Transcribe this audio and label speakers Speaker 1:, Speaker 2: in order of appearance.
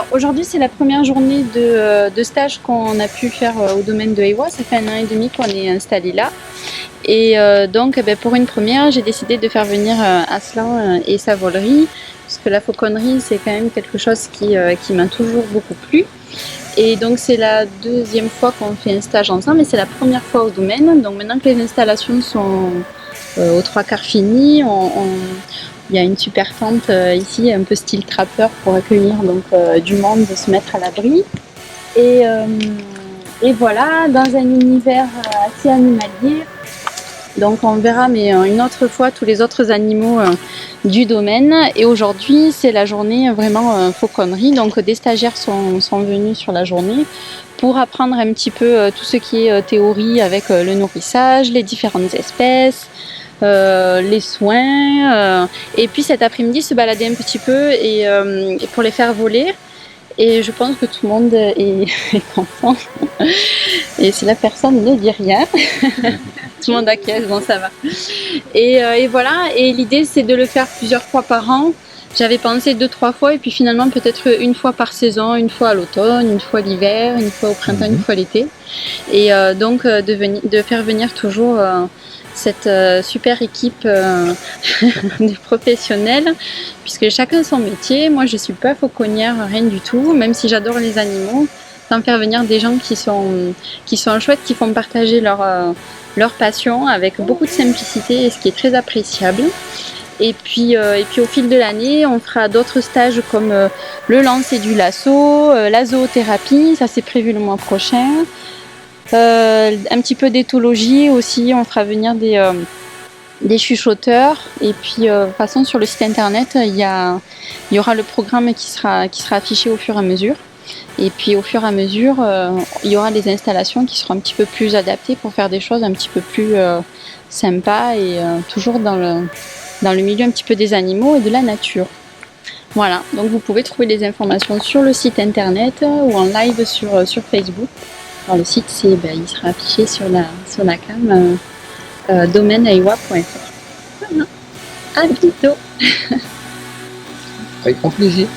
Speaker 1: Alors aujourd'hui c'est la première journée de stage qu'on a pu faire au domaine de Ewa. Ça fait 1 an et demi qu'on est installé là. Et donc pour une première, j'ai décidé de faire venir Aslan et sa volerie, parce que la fauconnerie c'est quand même quelque chose qui m'a toujours beaucoup plu. Et donc c'est la deuxième fois qu'on fait un stage ensemble, mais c'est la première fois au domaine. Donc maintenant que les installations sont aux 3/4 finies, il y a une super tente ici, un peu style trappeur, pour accueillir donc, du monde, se mettre à l'abri. Et, et voilà, dans un univers assez animalier. Donc on verra mais une autre fois tous les autres animaux du domaine. Et aujourd'hui c'est la journée vraiment fauconnerie. Donc des stagiaires sont venus sur la journée pour apprendre un petit peu tout ce qui est théorie avec le nourrissage, les différentes espèces, les soins. Et puis cet après-midi se balader un petit peu et pour les faire voler. Et je pense que tout le monde est content. Et si la personne ne dit rien, tout le monde acquiesce, bon ça va. Et voilà, et l'idée c'est de le faire plusieurs fois par an. J'avais pensé 2-3 fois et puis finalement peut-être une fois par saison, une fois à l'automne, une fois l'hiver, une fois au printemps, une fois l'été. Et donc de faire venir toujours cette super équipe de professionnels, puisque chacun son métier. Moi je suis pas fauconnière, rien du tout, même si j'adore les animaux. Sans faire venir des gens qui sont chouettes, qui font partager leur passion avec beaucoup de simplicité, et ce qui est très appréciable. Et puis au fil de l'année, on fera d'autres stages comme le lancer du lasso, la zoothérapie, ça c'est prévu le mois prochain. Un petit peu d'éthologie aussi, on fera venir des chuchoteurs. Et puis de toute façon sur le site internet, il y aura le programme qui sera affiché au fur et à mesure. Et puis au fur et à mesure, il y aura des installations qui seront un petit peu plus adaptées pour faire des choses un petit peu plus sympas et toujours dans le milieu un petit peu des animaux et de la nature. Voilà, donc vous pouvez trouver les informations sur le site internet ou en live sur Facebook. Alors le site il sera affiché sur la cam domaineaiwa.fr. Voilà, à bientôt.
Speaker 2: Avec grand plaisir.